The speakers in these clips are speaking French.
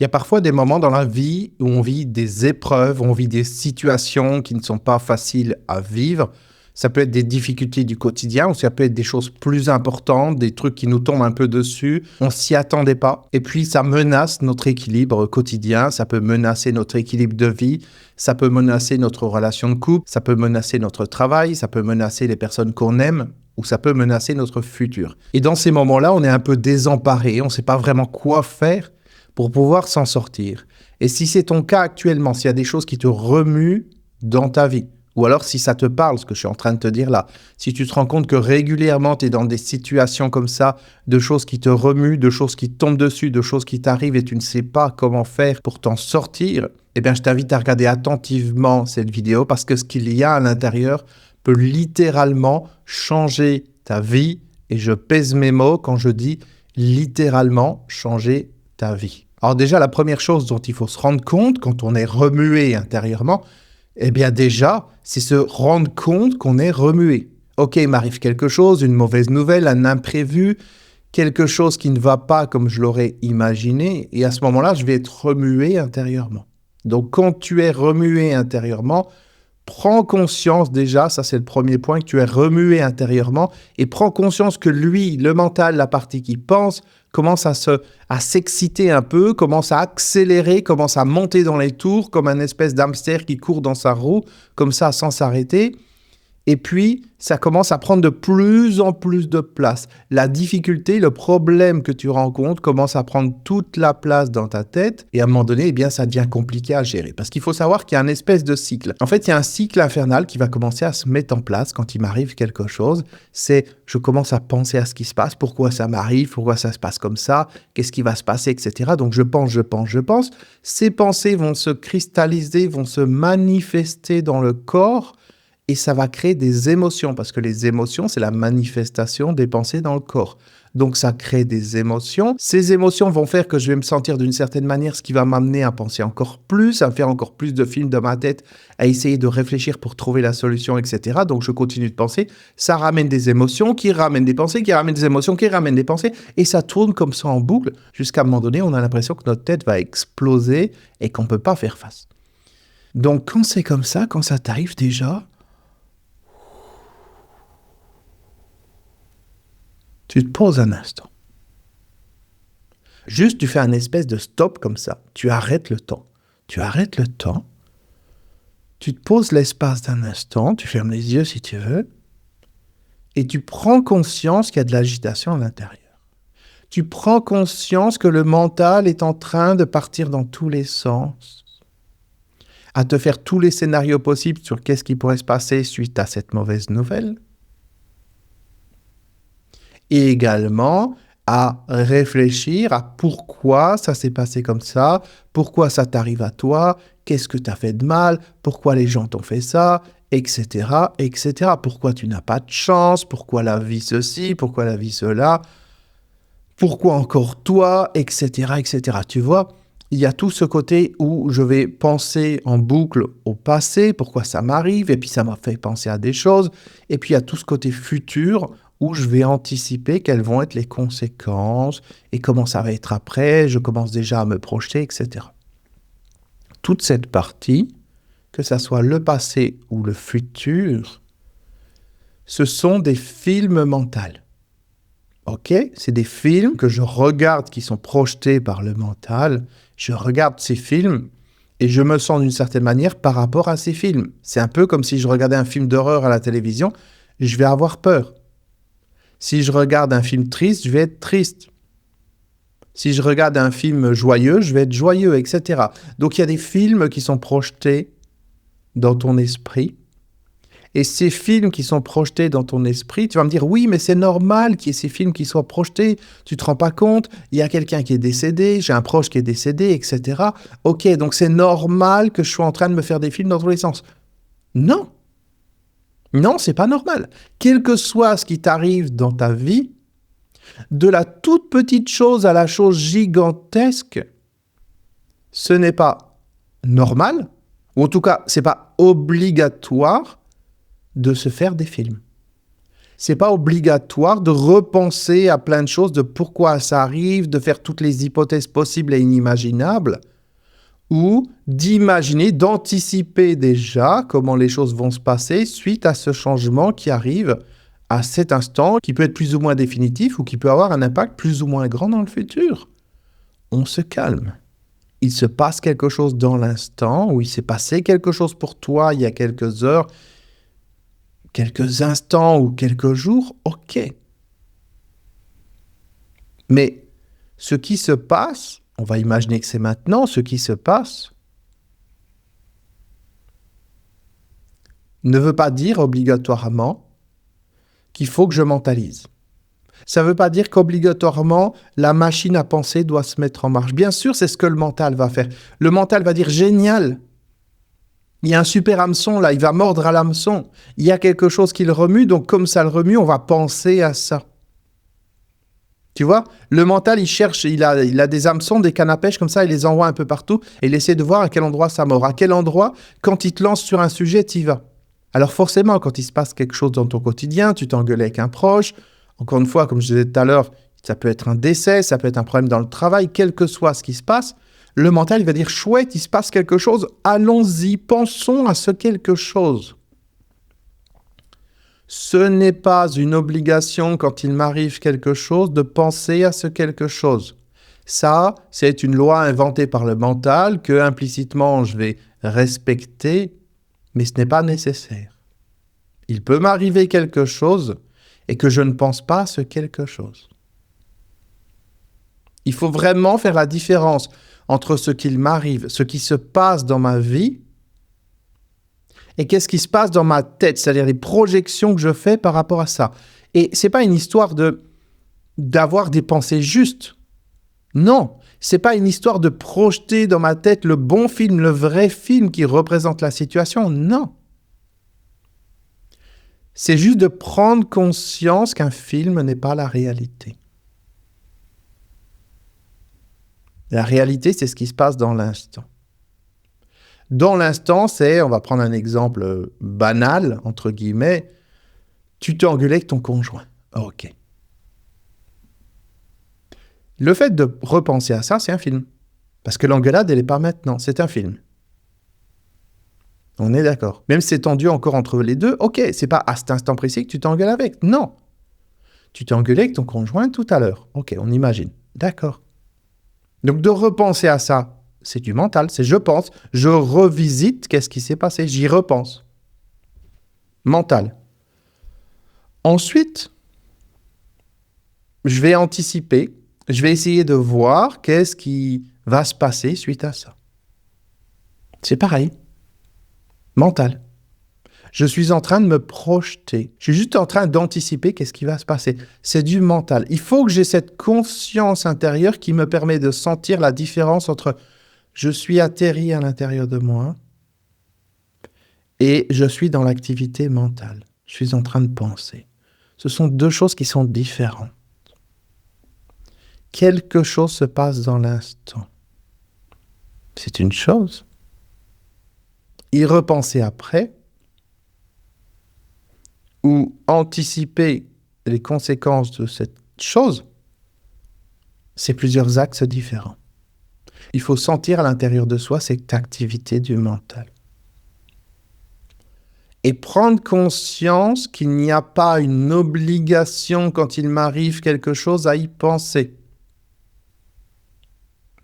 Il y a parfois des moments dans la vie où on vit des épreuves, on vit des situations qui ne sont pas faciles à vivre. Ça peut être des difficultés du quotidien ou ça peut être des choses plus importantes, des trucs qui nous tombent un peu dessus. On s'y attendait pas. Et puis, ça menace notre équilibre quotidien. Ça peut menacer notre équilibre de vie. Ça peut menacer notre relation de couple. Ça peut menacer notre travail. Ça peut menacer les personnes qu'on aime ou ça peut menacer notre futur. Et dans ces moments-là, on est un peu désemparé. On ne sait pas vraiment quoi faire pour pouvoir s'en sortir. Et si c'est ton cas actuellement, s'il y a des choses qui te remuent dans ta vie, ou alors si ça te parle, ce que je suis en train de te dire là, si tu te rends compte que régulièrement tu es dans des situations comme ça, de choses qui te remuent, de choses qui tombent dessus, de choses qui t'arrivent et tu ne sais pas comment faire pour t'en sortir, eh bien je t'invite à regarder attentivement cette vidéo parce que ce qu'il y a à l'intérieur peut littéralement changer ta vie. Et je pèse mes mots quand je dis littéralement changer ta vie. Alors déjà, la première chose dont il faut se rendre compte quand on est remué intérieurement, eh bien déjà, c'est se rendre compte qu'on est remué. Ok, il m'arrive quelque chose, une mauvaise nouvelle, un imprévu, quelque chose qui ne va pas comme je l'aurais imaginé, et à ce moment-là, je vais être remué intérieurement. Donc quand tu es remué intérieurement, prends conscience déjà, ça c'est le premier point, que tu es remué intérieurement, et prends conscience que lui, le mental, la partie qui pense, commence à s'exciter un peu, commence à accélérer, commence à monter dans les tours, comme un espèce d'hamster qui court dans sa roue, comme ça sans s'arrêter. Et puis, ça commence à prendre de plus en plus de place. La difficulté, le problème que tu rencontres commence à prendre toute la place dans ta tête. Et à un moment donné, eh bien, ça devient compliqué à gérer. Parce qu'il faut savoir qu'il y a un espèce de cycle. En fait, il y a un cycle infernal qui va commencer à se mettre en place quand il m'arrive quelque chose. C'est, je commence à penser à ce qui se passe, pourquoi ça m'arrive, pourquoi ça se passe comme ça, qu'est-ce qui va se passer, etc. Donc, je pense. Ces pensées vont se cristalliser, vont se manifester dans le corps. Et ça va créer des émotions, parce que les émotions, c'est la manifestation des pensées dans le corps. Donc ça crée des émotions. Ces émotions vont faire que je vais me sentir d'une certaine manière, ce qui va m'amener à penser encore plus, à faire encore plus de films dans ma tête, à essayer de réfléchir pour trouver la solution, etc. Donc je continue de penser. Ça ramène des émotions, qui ramènent des pensées, qui ramènent des émotions, qui ramènent des pensées. Et ça tourne comme ça en boucle, jusqu'à un moment donné, on a l'impression que notre tête va exploser et qu'on ne peut pas faire face. Donc quand c'est comme ça, quand ça t'arrive déjà, tu te poses un instant. Juste, tu fais un espèce de stop comme ça. Tu arrêtes le temps. Tu arrêtes le temps. Tu te poses l'espace d'un instant. Tu fermes les yeux si tu veux. Et tu prends conscience qu'il y a de l'agitation à l'intérieur. Tu prends conscience que le mental est en train de partir dans tous les sens, à te faire tous les scénarios possibles sur qu'est-ce qui pourrait se passer suite à cette mauvaise nouvelle. Et également à réfléchir à pourquoi ça s'est passé comme ça, pourquoi ça t'arrive à toi, qu'est-ce que tu as fait de mal, pourquoi les gens t'ont fait ça, etc., etc. Pourquoi tu n'as pas de chance, pourquoi la vie ceci, pourquoi la vie cela, pourquoi encore toi, etc., etc. Tu vois, il y a tout ce côté où je vais penser en boucle au passé, pourquoi ça m'arrive, et puis ça m'a fait penser à des choses, et puis il y a tout ce côté futur où je vais anticiper quelles vont être les conséquences et comment ça va être après, je commence déjà à me projeter, etc. Toute cette partie, que ça soit le passé ou le futur, ce sont des films mentaux. Ok, c'est des films que je regarde qui sont projetés par le mental. Je regarde ces films et je me sens d'une certaine manière par rapport à ces films. C'est un peu comme si je regardais un film d'horreur à la télévision, je vais avoir peur. Si je regarde un film triste, je vais être triste. Si je regarde un film joyeux, je vais être joyeux, etc. Donc il y a des films qui sont projetés dans ton esprit. Et ces films qui sont projetés dans ton esprit, tu vas me dire, oui, mais c'est normal qu'il y ait ces films qui soient projetés. Tu ne te rends pas compte, il y a quelqu'un qui est décédé, j'ai un proche qui est décédé, etc. Ok, donc c'est normal que je sois en train de me faire des films dans tous les sens. Non. Non, c'est pas normal. Quel que soit ce qui t'arrive dans ta vie, de la toute petite chose à la chose gigantesque, ce n'est pas normal, ou en tout cas, c'est pas obligatoire de se faire des films. C'est pas obligatoire de repenser à plein de choses, de pourquoi ça arrive, de faire toutes les hypothèses possibles et inimaginables, ou d'imaginer, d'anticiper déjà comment les choses vont se passer suite à ce changement qui arrive à cet instant, qui peut être plus ou moins définitif ou qui peut avoir un impact plus ou moins grand dans le futur. On se calme. Il se passe quelque chose dans l'instant, ou il s'est passé quelque chose pour toi il y a quelques heures, quelques instants ou quelques jours, ok. Mais ce qui se passe, on va imaginer que c'est maintenant, ce qui se passe ne veut pas dire obligatoirement qu'il faut que je mentalise. Ça ne veut pas dire qu'obligatoirement, la machine à penser doit se mettre en marche. Bien sûr, c'est ce que le mental va faire. Le mental va dire « Génial ! Il y a un super hameçon là, il va mordre à l'hameçon. Il y a quelque chose qui le remue, donc comme ça le remue, on va penser à ça. » Tu vois, le mental, il cherche, il a des hameçons, des cannes à pêche comme ça, il les envoie un peu partout et il essaie de voir à quel endroit ça mord. À quel endroit, quand il te lance sur un sujet, tu y vas. Alors forcément, quand il se passe quelque chose dans ton quotidien, tu t'engueules avec un proche. Encore une fois, comme je disais tout à l'heure, ça peut être un décès, ça peut être un problème dans le travail, quel que soit ce qui se passe. Le mental, il va dire « Chouette, il se passe quelque chose, allons-y, pensons à ce quelque chose. » Ce n'est pas une obligation quand il m'arrive quelque chose de penser à ce quelque chose. Ça, c'est une loi inventée par le mental que implicitement je vais respecter, mais ce n'est pas nécessaire. Il peut m'arriver quelque chose et que je ne pense pas à ce quelque chose. Il faut vraiment faire la différence entre ce qu'il m'arrive, ce qui se passe dans ma vie, et qu'est-ce qui se passe dans ma tête, c'est-à-dire les projections que je fais par rapport à ça. Et ce n'est pas une histoire d'avoir des pensées justes. Non, ce n'est pas une histoire de projeter dans ma tête le bon film, le vrai film qui représente la situation. Non. C'est juste de prendre conscience qu'un film n'est pas la réalité. La réalité, c'est ce qui se passe dans l'instant. Dans l'instant, c'est, on va prendre un exemple banal, entre guillemets, tu t'es engueulé avec ton conjoint. Ok. Le fait de repenser à ça, c'est un film. Parce que l'engueulade, elle n'est pas maintenant, c'est un film. On est d'accord. Même si c'est tendu encore entre les deux, ok, c'est pas à cet instant précis que tu t'engueules avec. Non. Tu t'es engueulé avec ton conjoint tout à l'heure. Ok, on imagine. D'accord. Donc de repenser à ça, c'est du mental, c'est je pense, je revisite qu'est-ce qui s'est passé, j'y repense. Mental. Ensuite, je vais anticiper, je vais essayer de voir qu'est-ce qui va se passer suite à ça. C'est pareil. Mental. Je suis en train de me projeter. Je suis juste en train d'anticiper qu'est-ce qui va se passer. C'est du mental. Il faut que j'ai cette conscience intérieure qui me permet de sentir la différence entre je suis atterri à l'intérieur de moi et je suis dans l'activité mentale. Je suis en train de penser. Ce sont deux choses qui sont différentes. Quelque chose se passe dans l'instant. C'est une chose. Y repenser après ou anticiper les conséquences de cette chose, c'est plusieurs axes différents. Il faut sentir à l'intérieur de soi cette activité du mental. Et prendre conscience qu'il n'y a pas une obligation quand il m'arrive quelque chose à y penser.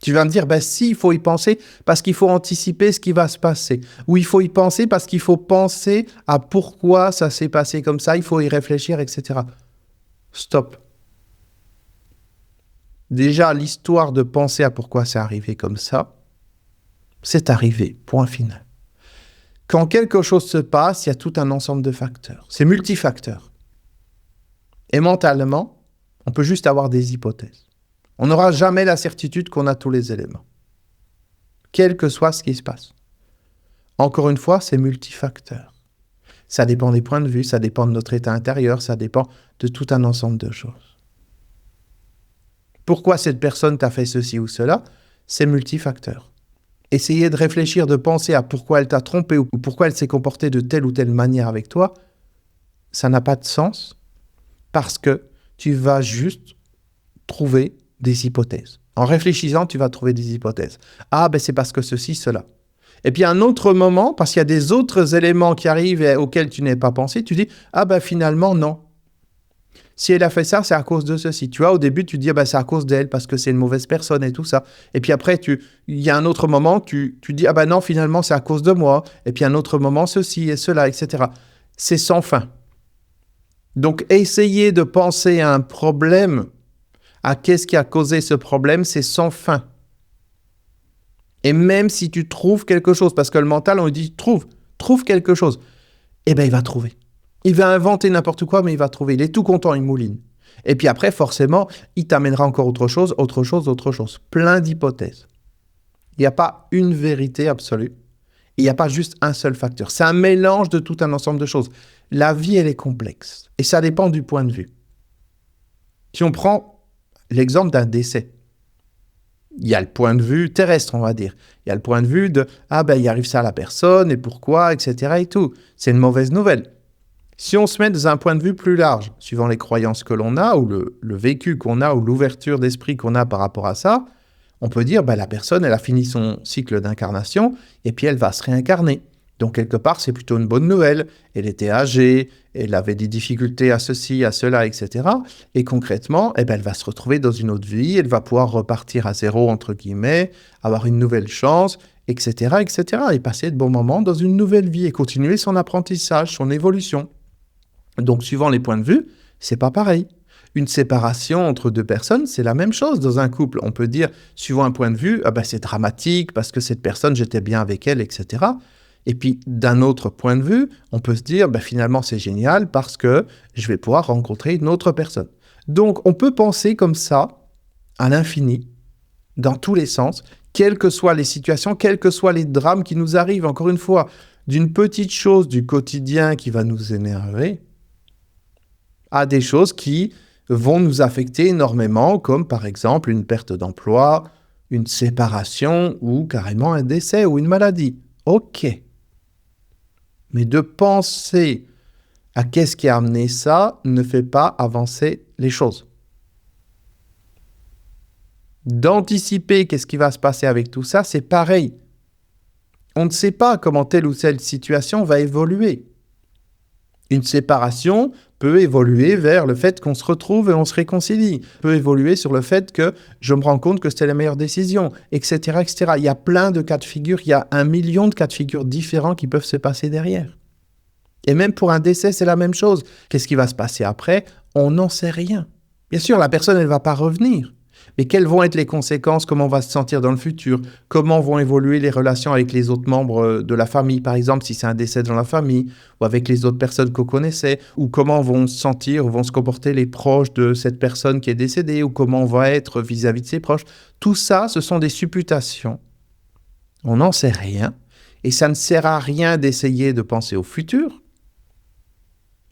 Tu vas me dire, ben si, il faut y penser parce qu'il faut anticiper ce qui va se passer. Ou il faut y penser parce qu'il faut penser à pourquoi ça s'est passé comme ça, il faut y réfléchir, etc. Stop. Déjà, l'histoire de penser à pourquoi c'est arrivé comme ça, c'est arrivé, point final. Quand quelque chose se passe, il y a tout un ensemble de facteurs. C'est multifacteur. Et mentalement, on peut juste avoir des hypothèses. On n'aura jamais la certitude qu'on a tous les éléments, quel que soit ce qui se passe. Encore une fois, c'est multifacteur. Ça dépend des points de vue, ça dépend de notre état intérieur, ça dépend de tout un ensemble de choses. Pourquoi cette personne t'a fait ceci ou cela? C'est multifacteur. Essayer de réfléchir, de penser à pourquoi elle t'a trompé ou pourquoi elle s'est comportée de telle ou telle manière avec toi, ça n'a pas de sens Parce que tu vas juste trouver des hypothèses. En réfléchissant, tu vas trouver des hypothèses. Ah, ben c'est parce que ceci, cela. Et puis à un autre moment, parce qu'il y a des autres éléments qui arrivent et auxquels tu n'avais pas pensé, tu dis, ah ben finalement, non. Si elle a fait ça, c'est à cause de ceci. Tu vois, au début, tu dis, ah ben, c'est à cause d'elle, parce que c'est une mauvaise personne et tout ça. Et puis après, il y a un autre moment, tu dis, ah ben non, finalement, c'est à cause de moi. Et puis un autre moment, ceci et cela, etc. C'est sans fin. Donc, essayer de penser à un problème, à qu'est-ce qui a causé ce problème, c'est sans fin. Et même si tu trouves quelque chose, parce que le mental, on lui dit, trouve quelque chose, eh bien, il va trouver. Il va inventer n'importe quoi, mais il va trouver. Il est tout content, il mouline. Et puis après, forcément, il t'amènera encore autre chose. Plein d'hypothèses. Il n'y a pas une vérité absolue. Il n'y a pas juste un seul facteur. C'est un mélange de tout un ensemble de choses. La vie, elle est complexe. Et ça dépend du point de vue. Si on prend l'exemple d'un décès, il y a le point de vue terrestre, on va dire. Il y a le point de vue de « Ah ben, il arrive ça à la personne, et pourquoi, etc. » et tout. C'est une mauvaise nouvelle. Si on se met dans un point de vue plus large, suivant les croyances que l'on a, ou le vécu qu'on a, ou l'ouverture d'esprit qu'on a par rapport à ça, on peut dire ben, la personne, elle a fini son cycle d'incarnation, et puis elle va se réincarner. Donc, quelque part, c'est plutôt une bonne nouvelle. Elle était âgée, elle avait des difficultés à ceci, à cela, etc. Et concrètement, eh ben, elle va se retrouver dans une autre vie, elle va pouvoir repartir à zéro, entre guillemets, avoir une nouvelle chance, etc., etc. Et passer de bons moments dans une nouvelle vie et continuer son apprentissage, son évolution. Donc, suivant les points de vue, c'est pas pareil. Une séparation entre deux personnes, c'est la même chose dans un couple. On peut dire, suivant un point de vue, ah ben, c'est dramatique parce que cette personne, j'étais bien avec elle, etc. Et puis, d'un autre point de vue, on peut se dire, ben, finalement, c'est génial parce que je vais pouvoir rencontrer une autre personne. Donc, on peut penser comme ça, à l'infini, dans tous les sens, quelles que soient les situations, quels que soient les drames qui nous arrivent, encore une fois, d'une petite chose du quotidien qui va nous énerver, à des choses qui vont nous affecter énormément, comme par exemple une perte d'emploi, une séparation ou carrément un décès ou une maladie. Ok. Mais de penser à qu'est-ce qui a amené ça ne fait pas avancer les choses. D'anticiper qu'est-ce qui va se passer avec tout ça, c'est pareil. On ne sait pas comment telle ou telle situation va évoluer. Une séparation peut évoluer vers le fait qu'on se retrouve et on se réconcilie. Peut évoluer sur le fait que je me rends compte que c'était la meilleure décision, etc., etc. Il y a plein de cas de figure, il y a 1 million de cas de figure différents qui peuvent se passer derrière. Et même pour un décès, c'est la même chose. Qu'est-ce qui va se passer après? On n'en sait rien. Bien sûr, la personne, elle ne va pas revenir. Mais quelles vont être les conséquences? Comment on va se sentir dans le futur? Comment vont évoluer les relations avec les autres membres de la famille, par exemple, si c'est un décès dans la famille, ou avec les autres personnes qu'on connaissait, ou comment vont se sentir, ou vont se comporter les proches de cette personne qui est décédée, ou comment on va être vis-à-vis de ses proches. Tout ça, ce sont des supputations. On n'en sait rien, et ça ne sert à rien d'essayer de penser au futur.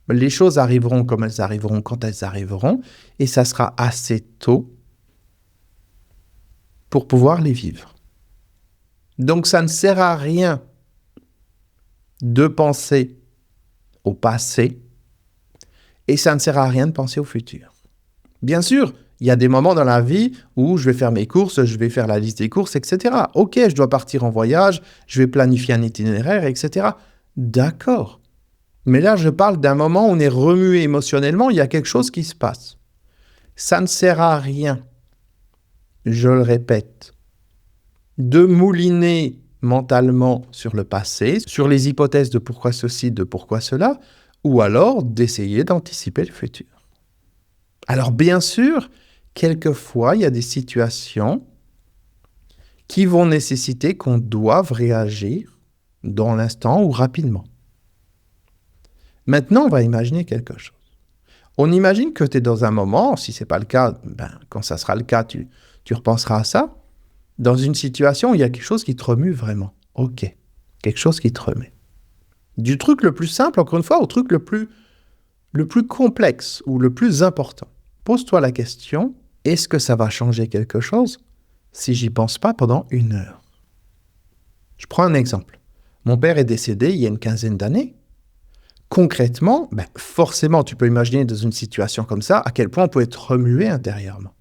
Les choses arriveront comme elles arriveront quand elles arriveront, et ça sera assez tôt pour pouvoir les vivre. Donc ça ne sert à rien de penser au passé et ça ne sert à rien de penser au futur. Bien sûr, il y a des moments dans la vie où je vais faire mes courses, je vais faire la liste des courses, etc. Ok, je dois partir en voyage, je vais planifier un itinéraire, etc. D'accord. Mais là, je parle d'un moment où on est remué émotionnellement, il y a quelque chose qui se passe. Ça ne sert à rien, je le répète, de mouliner mentalement sur le passé, sur les hypothèses de pourquoi ceci, de pourquoi cela, ou alors d'essayer d'anticiper le futur. Alors bien sûr, quelquefois, il y a des situations qui vont nécessiter qu'on doive réagir dans l'instant ou rapidement. Maintenant, on va imaginer quelque chose. On imagine que tu es dans un moment, si ce n'est pas le cas, quand ça sera le cas, tu repenseras à ça, dans une situation où il y a quelque chose qui te remue vraiment. Ok, quelque chose qui te remet. Du truc le plus simple, encore une fois, au truc le plus complexe ou le plus important. Pose-toi la question, est-ce que ça va changer quelque chose si j'y pense pas pendant 1 heure? Je prends un exemple. Mon père est décédé il y a une 15aine d'années. concrètement, forcément, tu peux imaginer dans une situation comme ça, à quel point on peut être remué intérieurement.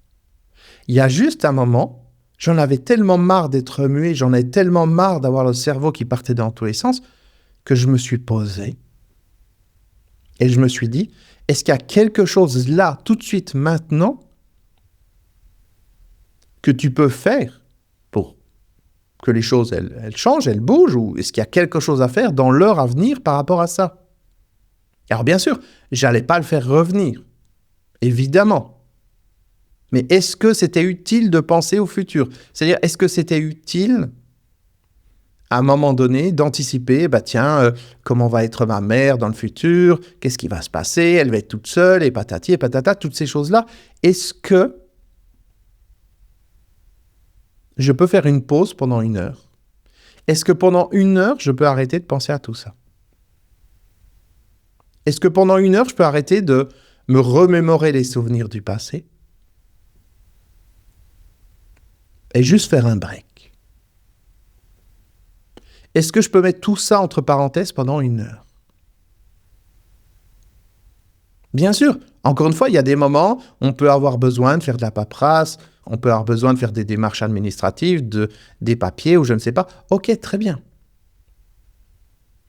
Il y a juste un moment, j'en avais tellement marre d'être remué, j'en avais tellement marre d'avoir le cerveau qui partait dans tous les sens, que je me suis posé et je me suis dit, est-ce qu'il y a quelque chose là, tout de suite, maintenant, que tu peux faire pour que les choses, elles changent, elles bougent, ou est-ce qu'il y a quelque chose à faire dans l'heure à venir par rapport à ça? Alors bien sûr, j'allais pas le faire revenir, évidemment. Mais est-ce que c'était utile de penser au futur? C'est-à-dire, est-ce que c'était utile, à un moment donné, d'anticiper, comment va être ma mère dans le futur? Qu'est-ce qui va se passer? Elle va être toute seule, et patati et patata, toutes ces choses-là. Est-ce que je peux faire une pause pendant 1 heure? Est-ce que pendant 1 heure, je peux arrêter de penser à tout ça? Est-ce que pendant 1 heure, je peux arrêter de me remémorer les souvenirs du passé et juste faire un break? Est-ce que je peux mettre tout ça entre parenthèses pendant 1 heure? Bien sûr, encore une fois, il y a des moments où on peut avoir besoin de faire de la paperasse, on peut avoir besoin de faire des démarches administratives, des papiers ou je ne sais pas. Ok, très bien.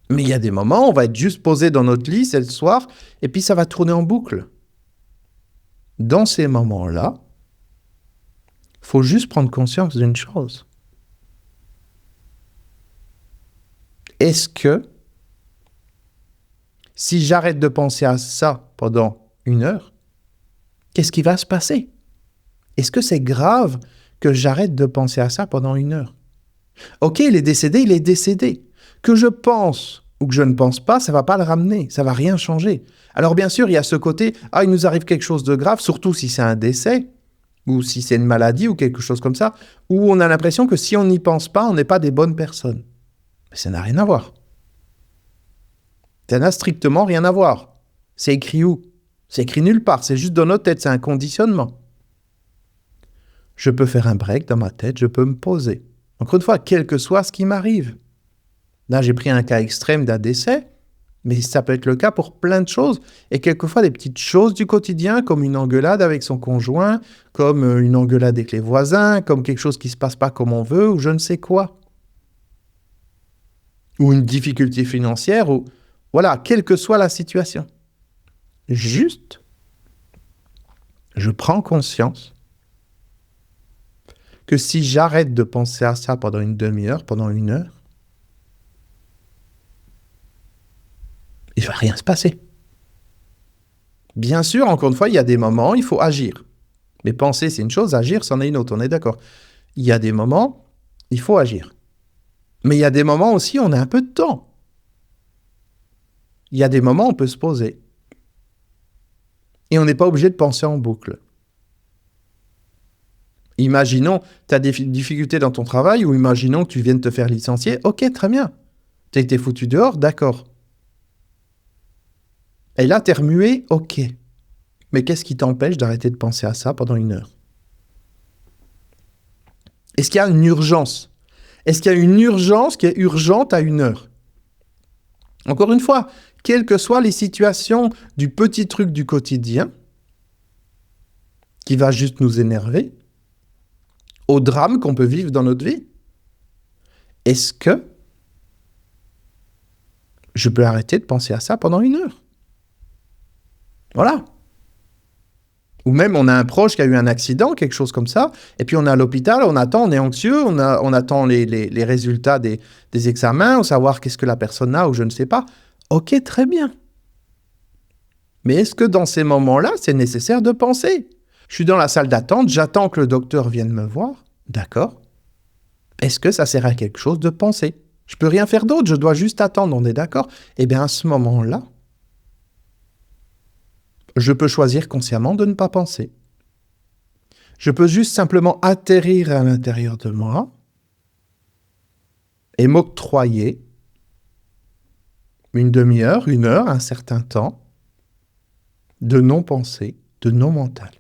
Mais il y a des moments où on va être juste posé dans notre lit, c'est le soir, et puis ça va tourner en boucle. Dans ces moments-là, il faut juste prendre conscience d'une chose. Est-ce que, si j'arrête de penser à ça pendant 1 heure, qu'est-ce qui va se passer? Est-ce que c'est grave que j'arrête de penser à ça pendant 1 heure? Ok, il est décédé. Que je pense ou que je ne pense pas, ça ne va pas le ramener, ça ne va rien changer. Alors bien sûr, il y a ce côté, il nous arrive quelque chose de grave, surtout si c'est un décès, ou si c'est une maladie ou quelque chose comme ça, où on a l'impression que si on n'y pense pas, on n'est pas des bonnes personnes. Mais ça n'a rien à voir. Ça n'a strictement rien à voir. C'est écrit où? C'est écrit nulle part, c'est juste dans notre tête, c'est un conditionnement. Je peux faire un break dans ma tête, je peux me poser. Encore une fois, quel que soit ce qui m'arrive. Là, j'ai pris un cas extrême d'un décès, mais ça peut être le cas pour plein de choses. Et quelquefois, des petites choses du quotidien, comme une engueulade avec son conjoint, comme une engueulade avec les voisins, comme quelque chose qui ne se passe pas comme on veut, ou je ne sais quoi. Ou une difficulté financière, ou voilà, quelle que soit la situation. Juste, je prends conscience que si j'arrête de penser à ça pendant une demi-heure, pendant 1 heure, il ne va rien se passer. Bien sûr, encore une fois, il y a des moments, il faut agir. Mais penser, c'est une chose, agir, c'en est une autre, on est d'accord. Il y a des moments, il faut agir. Mais il y a des moments aussi, on a un peu de temps. Il y a des moments, on peut se poser. Et on n'est pas obligé de penser en boucle. Imaginons, tu as des difficultés dans ton travail, ou imaginons que tu viennes te faire licencier. Ok, très bien. Tu as été foutu dehors, d'accord. Et là, tu es remué, ok. Mais qu'est-ce qui t'empêche d'arrêter de penser à ça pendant 1 heure? Est-ce qu'il y a une urgence? Est-ce qu'il y a une urgence qui est urgente à 1 heure? Encore une fois, quelles que soient les situations du petit truc du quotidien, qui va juste nous énerver, au drame qu'on peut vivre dans notre vie, est-ce que je peux arrêter de penser à ça pendant 1 heure? Voilà. Ou même on a un proche qui a eu un accident, quelque chose comme ça, et puis on est à l'hôpital, on attend, on est anxieux, on attend les résultats des examens, ou savoir qu'est-ce que la personne a ou je ne sais pas. Ok, très bien. Mais est-ce que dans ces moments-là, c'est nécessaire de penser? Je suis dans la salle d'attente, j'attends que le docteur vienne me voir. D'accord. Est-ce que ça sert à quelque chose de penser? Je peux rien faire d'autre, je dois juste attendre, on est d'accord? Eh bien, à ce moment-là, je peux choisir consciemment de ne pas penser. Je peux juste simplement atterrir à l'intérieur de moi et m'octroyer une demi-heure, 1 heure, un certain temps de non-pensée, de non-mental.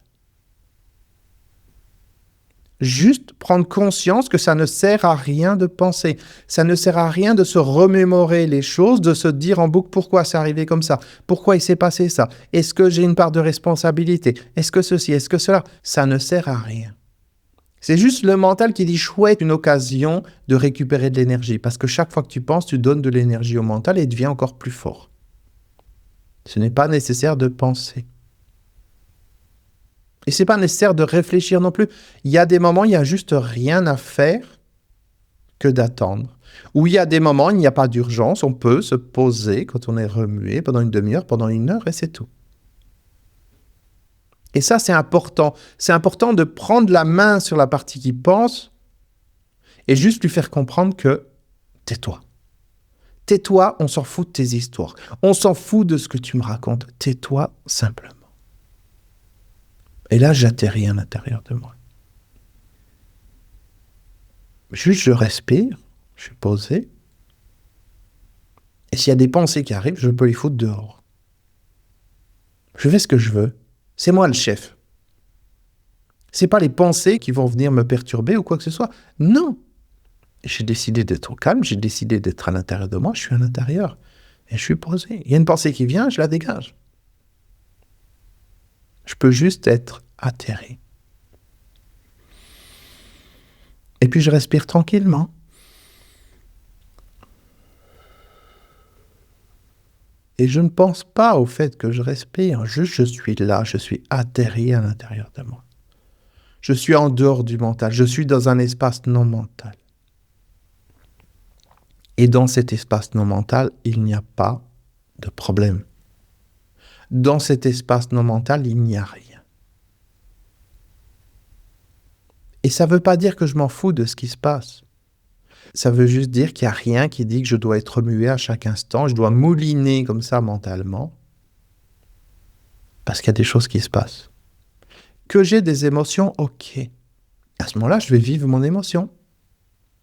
Juste prendre conscience que ça ne sert à rien de penser. Ça ne sert à rien de se remémorer les choses, de se dire en boucle pourquoi c'est arrivé comme ça, pourquoi il s'est passé ça, est-ce que j'ai une part de responsabilité, est-ce que ceci, est-ce que cela. Ça ne sert à rien. C'est juste le mental qui dit chouette, une occasion de récupérer de l'énergie. Parce que chaque fois que tu penses, tu donnes de l'énergie au mental et il devient encore plus fort. Ce n'est pas nécessaire de penser. Et ce n'est pas nécessaire de réfléchir non plus. Il y a des moments, il n'y a juste rien à faire que d'attendre. Ou il y a des moments, il n'y a pas d'urgence, on peut se poser quand on est remué pendant une demi-heure, pendant une heure, et c'est tout. Et ça, c'est important. C'est important de prendre la main sur la partie qui pense et juste lui faire comprendre que tais-toi. Tais-toi, on s'en fout de tes histoires. On s'en fout de ce que tu me racontes. Tais-toi simplement. Et là, j'atterris à l'intérieur de moi. Juste, je respire, je suis posé. Et s'il y a des pensées qui arrivent, je peux les foutre dehors. Je fais ce que je veux. C'est moi le chef. C'est pas les pensées qui vont venir me perturber ou quoi que ce soit. Non. J'ai décidé d'être au calme, j'ai décidé d'être à l'intérieur de moi, je suis à l'intérieur. Et je suis posé. Il y a une pensée qui vient, je la dégage. Je peux juste être atterré. Et puis je respire tranquillement. Et je ne pense pas au fait que je respire, juste je suis là, je suis atterri à l'intérieur de moi. Je suis en dehors du mental, je suis dans un espace non mental. Et dans cet espace non mental, il n'y a pas de problème. Dans cet espace non mental, il n'y a rien. Et ça ne veut pas dire que je m'en fous de ce qui se passe. Ça veut juste dire qu'il n'y a rien qui dit que je dois être remué à chaque instant, je dois mouliner comme ça mentalement, parce qu'il y a des choses qui se passent. Que j'ai des émotions, ok. À ce moment-là, je vais vivre mon émotion.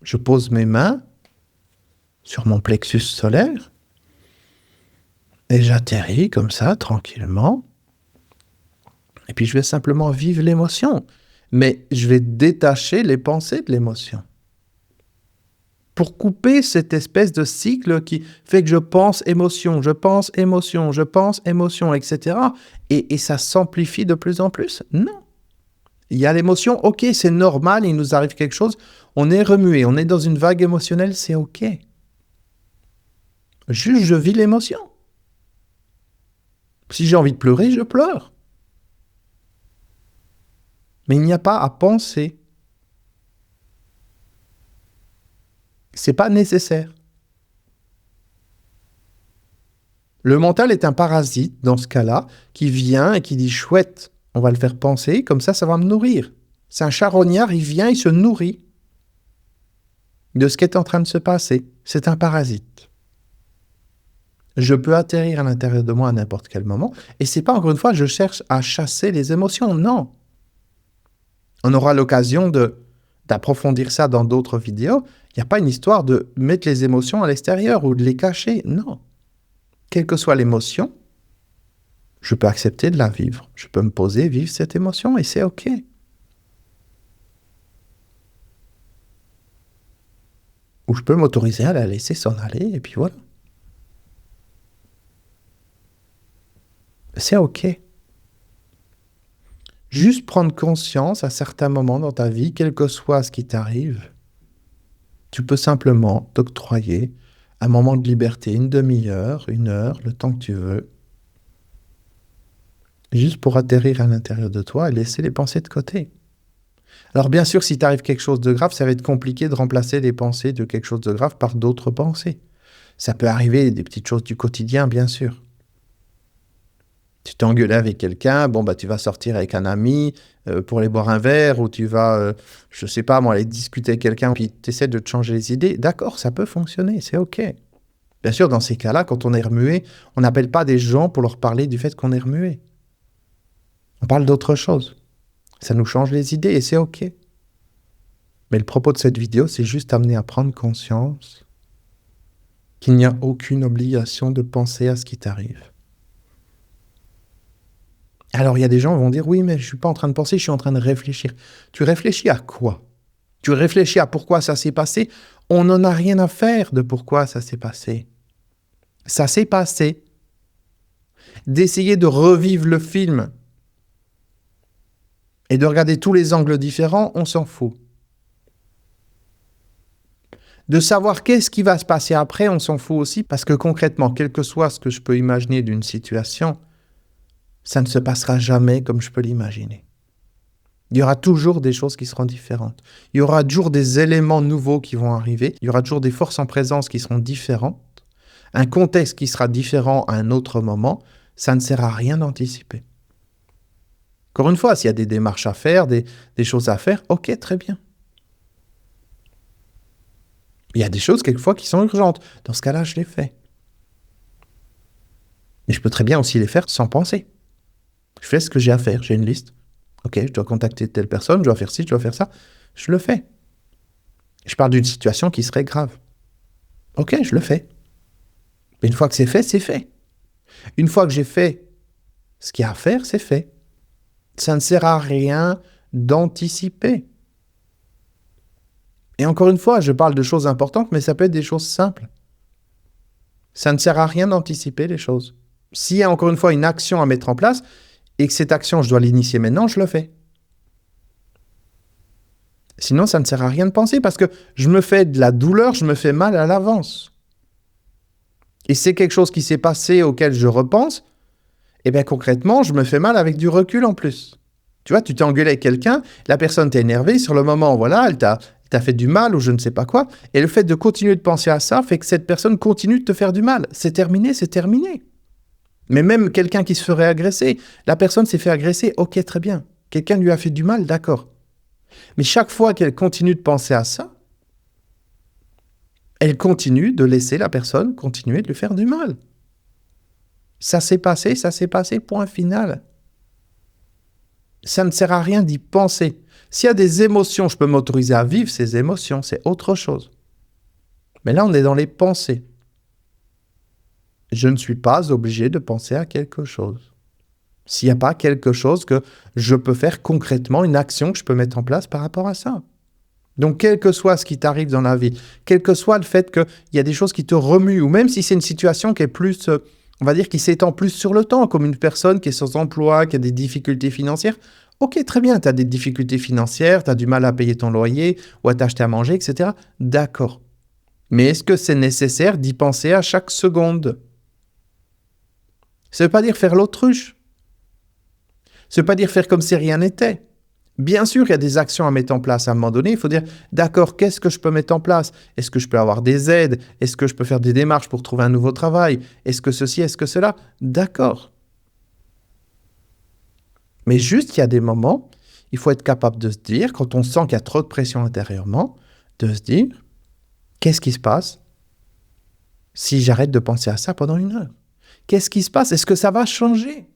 Je pose mes mains sur mon plexus solaire et j'atterris comme ça, tranquillement. Et puis je vais simplement vivre l'émotion. Mais je vais détacher les pensées de l'émotion. Pour couper cette espèce de cycle qui fait que je pense émotion, je pense émotion, je pense émotion, etc. Et ça s'amplifie de plus en plus. Non. Il y a l'émotion, ok, c'est normal, il nous arrive quelque chose, on est remué, on est dans une vague émotionnelle, c'est ok. Juste, je vis l'émotion. Si j'ai envie de pleurer, je pleure. Mais il n'y a pas à penser. C'est pas nécessaire. Le mental est un parasite, dans ce cas-là, qui vient et qui dit « chouette, on va le faire penser, comme ça va me nourrir ». C'est un charognard, il vient, il se nourrit de ce qui est en train de se passer. C'est un parasite. Je peux atterrir à l'intérieur de moi à n'importe quel moment. Et c'est pas, encore une fois, je cherche à chasser les émotions. Non. On aura l'occasion d'approfondir ça dans d'autres vidéos. Il n'y a pas une histoire de mettre les émotions à l'extérieur ou de les cacher. Non. Quelle que soit l'émotion, je peux accepter de la vivre. Je peux me poser, vivre cette émotion et c'est OK. Ou je peux m'autoriser à la laisser s'en aller et puis voilà. C'est OK. Juste prendre conscience à certains moments dans ta vie, quel que soit ce qui t'arrive, tu peux simplement t'octroyer un moment de liberté, une demi-heure, une heure, le temps que tu veux, juste pour atterrir à l'intérieur de toi et laisser les pensées de côté. Alors bien sûr, si t'arrive quelque chose de grave, ça va être compliqué de remplacer les pensées de quelque chose de grave par d'autres pensées. Ça peut arriver, des petites choses du quotidien, bien sûr. Tu t'es engueulé avec quelqu'un, tu vas sortir avec un ami pour aller boire un verre, ou tu vas, je sais pas moi, aller discuter avec quelqu'un, puis tu essaies de te changer les idées. D'accord, ça peut fonctionner, c'est OK. Bien sûr, dans ces cas-là, quand on est remué, on n'appelle pas des gens pour leur parler du fait qu'on est remué. On parle d'autre chose. Ça nous change les idées et c'est OK. Mais le propos de cette vidéo, c'est juste amener à prendre conscience qu'il n'y a aucune obligation de penser à ce qui t'arrive. Alors, il y a des gens qui vont dire, oui, mais je ne suis pas en train de penser, je suis en train de réfléchir. Tu réfléchis à quoi? Tu réfléchis à pourquoi ça s'est passé? On n'en a rien à faire de pourquoi ça s'est passé. Ça s'est passé. D'essayer de revivre le film et de regarder tous les angles différents, on s'en fout. De savoir qu'est-ce qui va se passer après, on s'en fout aussi, parce que concrètement, quel que soit ce que je peux imaginer d'une situation, ça ne se passera jamais comme je peux l'imaginer. Il y aura toujours des choses qui seront différentes. Il y aura toujours des éléments nouveaux qui vont arriver. Il y aura toujours des forces en présence qui seront différentes. Un contexte qui sera différent à un autre moment. Ça ne sert à rien d'anticiper. Encore une fois, s'il y a des démarches à faire, des choses à faire, ok, très bien. Il y a des choses, quelquefois, qui sont urgentes. Dans ce cas-là, je les fais. Mais je peux très bien aussi les faire sans penser. Je fais ce que j'ai à faire. J'ai une liste. Ok, je dois contacter telle personne, je dois faire ci, je dois faire ça. Je le fais. Je parle d'une situation qui serait grave. Ok, je le fais. Mais une fois que c'est fait, c'est fait. Une fois que j'ai fait ce qu'il y a à faire, c'est fait. Ça ne sert à rien d'anticiper. Et encore une fois, je parle de choses importantes, mais ça peut être des choses simples. Ça ne sert à rien d'anticiper les choses. S'il y a encore une fois une action à mettre en place, et que cette action, je dois l'initier maintenant, je le fais. Sinon, ça ne sert à rien de penser, parce que je me fais de la douleur, je me fais mal à l'avance. Et c'est quelque chose qui s'est passé auquel je repense, et bien concrètement, je me fais mal avec du recul en plus. Tu vois, tu t'es engueulé avec quelqu'un, la personne t'est énervée, sur le moment, voilà, elle t'a fait du mal ou je ne sais pas quoi, et le fait de continuer de penser à ça fait que cette personne continue de te faire du mal. C'est terminé, c'est terminé. Mais même quelqu'un qui se ferait agresser, la personne s'est fait agresser, ok, très bien. Quelqu'un lui a fait du mal, d'accord. Mais chaque fois qu'elle continue de penser à ça, elle continue de laisser la personne continuer de lui faire du mal. Ça s'est passé, point final. Ça ne sert à rien d'y penser. S'il y a des émotions, je peux m'autoriser à vivre ces émotions, c'est autre chose. Mais là, on est dans les pensées. Je ne suis pas obligé de penser à quelque chose. S'il n'y a pas quelque chose que je peux faire concrètement, une action que je peux mettre en place par rapport à ça. Donc, quel que soit ce qui t'arrive dans la vie, quel que soit le fait qu'il y a des choses qui te remuent, ou même si c'est une situation qui est plus, on va dire, qui s'étend plus sur le temps, comme une personne qui est sans emploi, qui a des difficultés financières, ok, très bien, tu as des difficultés financières, tu as du mal à payer ton loyer, ou à t'acheter à manger, etc. D'accord. Mais est-ce que c'est nécessaire d'y penser à chaque seconde? Ça ne veut pas dire faire l'autruche. Ça ne veut pas dire faire comme si rien n'était. Bien sûr, il y a des actions à mettre en place à un moment donné. Il faut dire, d'accord, qu'est-ce que je peux mettre en place? Est-ce que je peux avoir des aides? Est-ce que je peux faire des démarches pour trouver un nouveau travail? Est-ce que ceci, est-ce que cela? D'accord. Mais juste, il y a des moments, il faut être capable de se dire, quand on sent qu'il y a trop de pression intérieurement, de se dire, qu'est-ce qui se passe si j'arrête de penser à ça pendant 1 heure? Qu'est-ce qui se passe? Est-ce que ça va changer?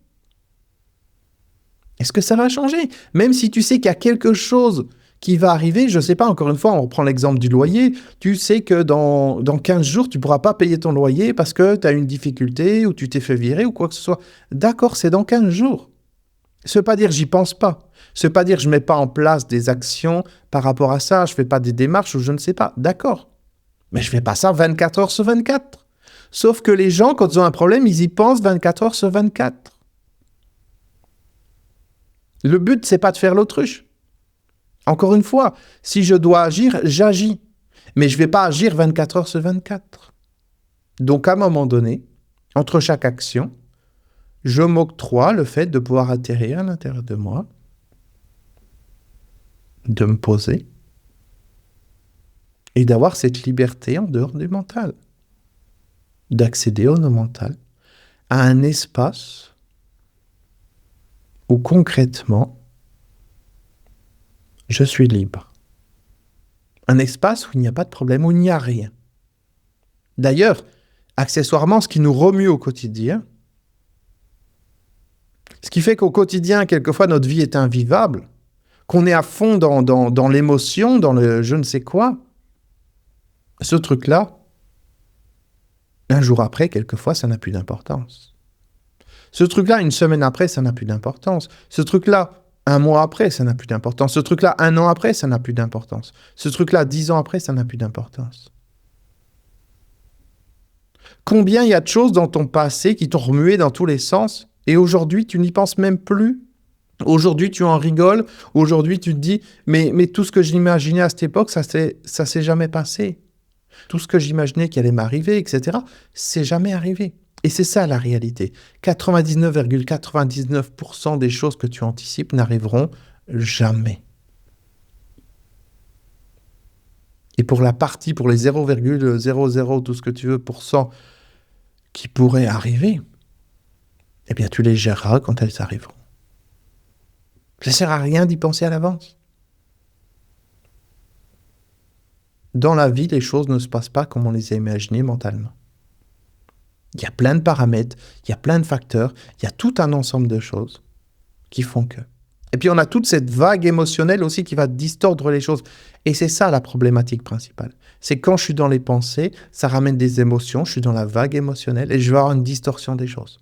Est-ce que ça va changer? Même si tu sais qu'il y a quelque chose qui va arriver, je ne sais pas, encore une fois, on reprend l'exemple du loyer, tu sais que dans 15 jours, tu ne pourras pas payer ton loyer parce que tu as une difficulté ou tu t'es fait virer ou quoi que ce soit. D'accord, c'est dans 15 jours. Ça ne veut pas dire j'y pense pas. Ça ne veut pas dire je ne mets pas en place des actions par rapport à ça, je ne fais pas des démarches ou je ne sais pas. D'accord. Mais je ne fais pas ça 24 heures sur 24. Sauf que les gens, quand ils ont un problème, ils y pensent 24 heures sur 24. Le but, c'est pas de faire l'autruche. Encore une fois, si je dois agir, j'agis. Mais je ne vais pas agir 24 heures sur 24. Donc, à un moment donné, entre chaque action, je m'octroie le fait de pouvoir atterrir à l'intérieur de moi, de me poser et d'avoir cette liberté en dehors du mental, d'accéder au non-mental, à un espace où concrètement, je suis libre. Un espace où il n'y a pas de problème, où il n'y a rien. D'ailleurs, accessoirement, ce qui nous remue au quotidien, ce qui fait qu'au quotidien, quelquefois, notre vie est invivable, qu'on est à fond dans l'émotion, dans le je ne sais quoi, ce truc-là, un jour après, quelquefois, ça n'a plus d'importance. Ce truc-là, une semaine après, ça n'a plus d'importance. Ce truc-là, un mois après, ça n'a plus d'importance. Ce truc-là, un an après, ça n'a plus d'importance. Ce truc-là, 10 ans après, ça n'a plus d'importance. Combien il y a de choses dans ton passé qui t'ont remué dans tous les sens et aujourd'hui, tu n'y penses même plus? Aujourd'hui, tu en rigoles. Aujourd'hui, tu te dis, mais tout ce que j'imaginais à cette époque, ça s'est jamais passé. Tout ce que j'imaginais qui allait m'arriver, etc., c'est jamais arrivé. Et c'est ça la réalité. 99,99% des choses que tu anticipes n'arriveront jamais. Et pour la partie, pour les 0,00 tout ce que tu veux pour cent qui pourraient arriver, eh bien tu les géreras quand elles arriveront. Ça ne sert à rien d'y penser à l'avance. Dans la vie, les choses ne se passent pas comme on les a imaginées mentalement. Il y a plein de paramètres, il y a plein de facteurs, il y a tout un ensemble de choses qui font que. Et puis on a toute cette vague émotionnelle aussi qui va distordre les choses. Et c'est ça la problématique principale. C'est quand je suis dans les pensées, ça ramène des émotions, je suis dans la vague émotionnelle et je vais avoir une distorsion des choses.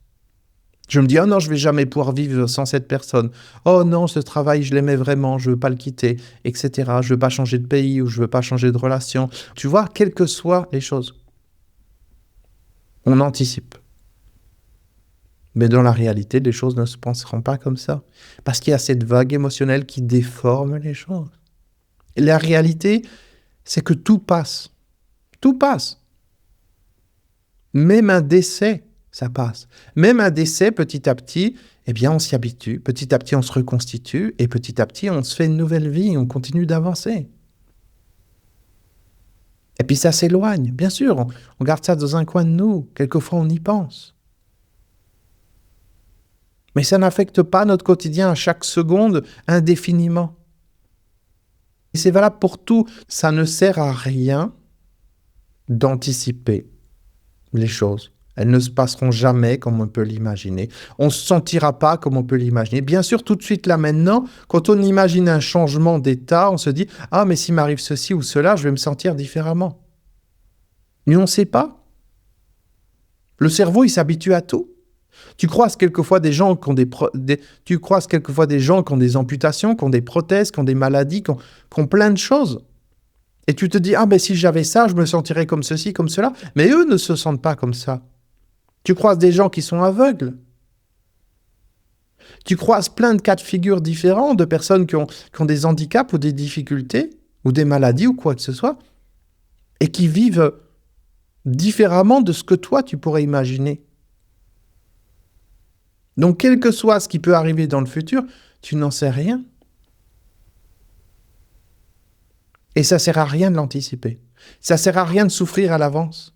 Je me dis, oh non, je vais jamais pouvoir vivre sans cette personne. Oh non, ce travail, je l'aimais vraiment, je veux pas le quitter, etc. Je veux pas changer de pays ou je veux pas changer de relation. Tu vois, quelles que soient les choses, on anticipe. Mais dans la réalité, les choses ne se passeront pas comme ça. Parce qu'il y a cette vague émotionnelle qui déforme les choses. Et la réalité, c'est que tout passe. Tout passe. Même un décès, ça passe. Même un décès, petit à petit, eh bien, on s'y habitue. Petit à petit, on se reconstitue. Et petit à petit, on se fait une nouvelle vie. On continue d'avancer. Et puis ça s'éloigne. Bien sûr, on garde ça dans un coin de nous. Quelquefois, on y pense. Mais ça n'affecte pas notre quotidien à chaque seconde indéfiniment. Et c'est valable pour tout. Ça ne sert à rien d'anticiper les choses. Elles ne se passeront jamais comme on peut l'imaginer. On ne se sentira pas comme on peut l'imaginer. Bien sûr, tout de suite là maintenant, quand on imagine un changement d'état, on se dit « Ah, mais s'il m'arrive ceci ou cela, je vais me sentir différemment. » Mais on ne sait pas. Le cerveau, il s'habitue à tout. Tu croises quelquefois des gens qui ont des amputations, qui ont des prothèses, qui ont des maladies, qui ont plein de choses. Et tu te dis, ah ben si j'avais ça, je me sentirais comme ceci, comme cela. Mais eux ne se sentent pas comme ça. Tu croises des gens qui sont aveugles. Tu croises plein de cas de figure différents de personnes qui ont des handicaps ou des difficultés, ou des maladies ou quoi que ce soit, et qui vivent différemment de ce que toi tu pourrais imaginer. Donc, quel que soit ce qui peut arriver dans le futur, tu n'en sais rien. Et ça ne sert à rien de l'anticiper. Ça ne sert à rien de souffrir à l'avance.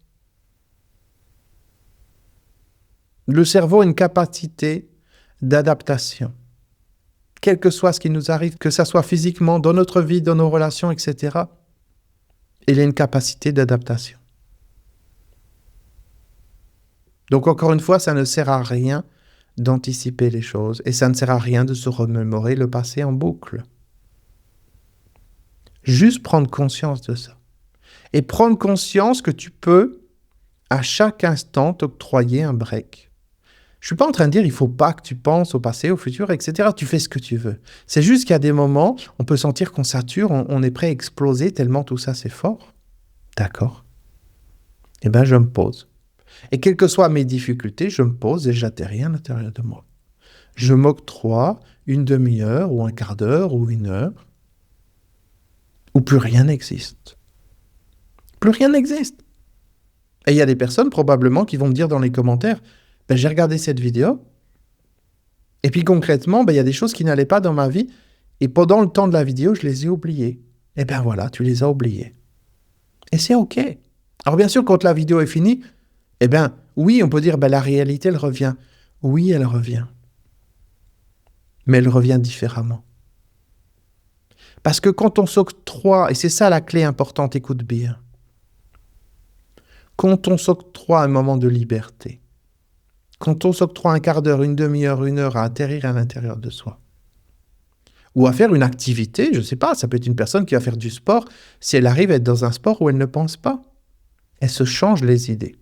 Le cerveau a une capacité d'adaptation. Quel que soit ce qui nous arrive, que ça soit physiquement, dans notre vie, dans nos relations, etc., il a une capacité d'adaptation. Donc, encore une fois, ça ne sert à rien d'anticiper les choses et ça ne sert à rien de se remémorer le passé en boucle. Juste prendre conscience de ça. Et prendre conscience que tu peux, à chaque instant, t'octroyer un break. Je ne suis pas en train de dire il ne faut pas que tu penses au passé, au futur, etc. Tu fais ce que tu veux. C'est juste qu'il y a des moments, on peut sentir qu'on sature, on est prêt à exploser tellement tout ça c'est fort. D'accord. Eh bien, je me pose. Et quelles que soient mes difficultés, je me pose et j'atterris à l'intérieur de moi. Je m'octroie une demi-heure ou un quart d'heure ou une heure où plus rien n'existe. Plus rien n'existe. Et il y a des personnes probablement qui vont me dire dans les commentaires « j'ai regardé cette vidéo et puis concrètement, il y a des choses qui n'allaient pas dans ma vie et pendant le temps de la vidéo, je les ai oubliées. » Eh bien voilà, tu les as oubliées. Et c'est OK. Alors bien sûr, quand la vidéo est finie, eh bien, oui, on peut dire, la réalité, elle revient. Oui, elle revient. Mais elle revient différemment. Parce que quand on s'octroie, et c'est ça la clé importante, écoute bien, quand on s'octroie un moment de liberté, quand on s'octroie un quart d'heure, une demi-heure, une heure à atterrir à l'intérieur de soi, ou à faire une activité, je ne sais pas, ça peut être une personne qui va faire du sport, si elle arrive à être dans un sport où elle ne pense pas, elle se change les idées.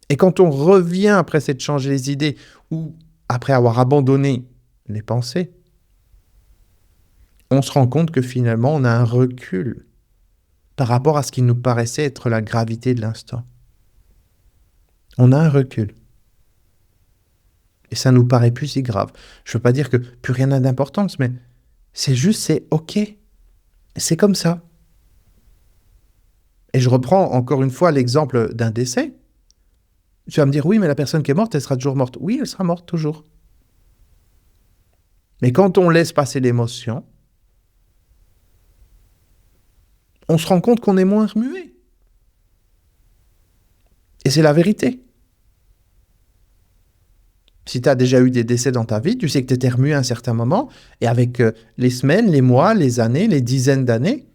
Et quand on revient après s'être changé les idées ou après avoir abandonné les pensées, on se rend compte que finalement, on a un recul par rapport à ce qui nous paraissait être la gravité de l'instant. On a un recul. Et ça nous paraît plus si grave. Je ne veux pas dire que plus rien n'a d'importance, mais c'est OK. C'est comme ça. Et je reprends encore une fois l'exemple d'un décès. Tu vas me dire, oui, mais la personne qui est morte, elle sera toujours morte. Oui, elle sera morte toujours. Mais quand on laisse passer l'émotion, on se rend compte qu'on est moins remué. Et c'est la vérité. Si tu as déjà eu des décès dans ta vie, tu sais que tu étais remué à un certain moment, et avec les semaines, les mois, les années, les dizaines d'années,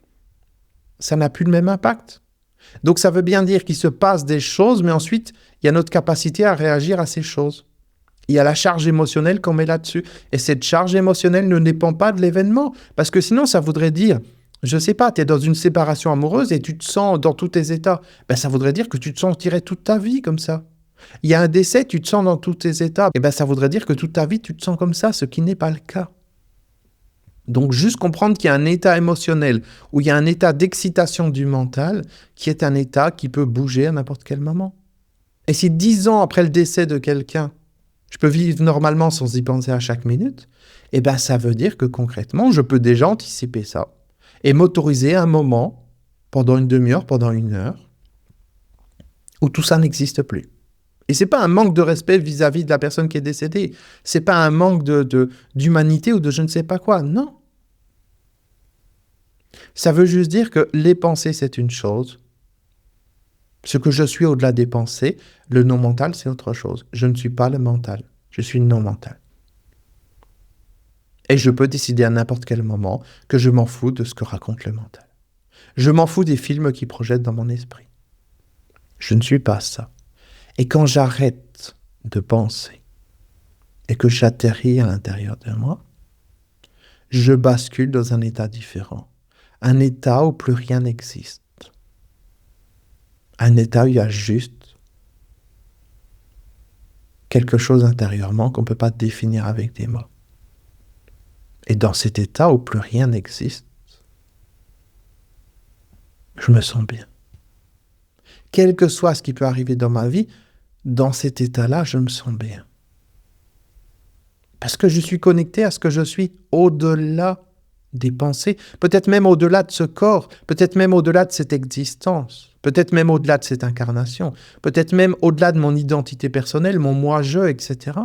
ça n'a plus le même impact. Donc ça veut bien dire qu'il se passe des choses, mais ensuite, il y a notre capacité à réagir à ces choses. Il y a la charge émotionnelle qu'on met là-dessus. Et cette charge émotionnelle ne dépend pas de l'événement. Parce que sinon, ça voudrait dire, je ne sais pas, tu es dans une séparation amoureuse et tu te sens dans tous tes états. Ben, ça voudrait dire que tu te sentirais toute ta vie comme ça. Il y a un décès, tu te sens dans tous tes états. Et ben, ça voudrait dire que toute ta vie, tu te sens comme ça, ce qui n'est pas le cas. Donc, juste comprendre qu'il y a un état émotionnel ou il y a un état d'excitation du mental qui est un état qui peut bouger à n'importe quel moment. Et si 10 ans après le décès de quelqu'un, je peux vivre normalement sans y penser à chaque minute, eh ben ça veut dire que concrètement, je peux déjà anticiper ça et m'autoriser un moment, pendant une demi-heure, pendant une heure, où tout ça n'existe plus. Et c'est pas un manque de respect vis-à-vis de la personne qui est décédée. C'est pas un manque d'humanité ou de je ne sais pas quoi. Non. Ça veut juste dire que les pensées, c'est une chose. Ce que je suis au-delà des pensées, le non-mental, c'est autre chose. Je ne suis pas le mental. Je suis non-mental. Et je peux décider à n'importe quel moment que je m'en fous de ce que raconte le mental. Je m'en fous des films qui projettent dans mon esprit. Je ne suis pas ça. Et quand j'arrête de penser et que j'atterris à l'intérieur de moi, je bascule dans un état différent. Un état où plus rien n'existe. Un état où il y a juste quelque chose intérieurement qu'on ne peut pas définir avec des mots. Et dans cet état où plus rien n'existe, je me sens bien. Quel que soit ce qui peut arriver dans ma vie, dans cet état-là, je me sens bien. Parce que je suis connecté à ce que je suis au-delà des pensées, peut-être même au-delà de ce corps, peut-être même au-delà de cette existence, peut-être même au-delà de cette incarnation, peut-être même au-delà de mon identité personnelle, mon moi-je, etc.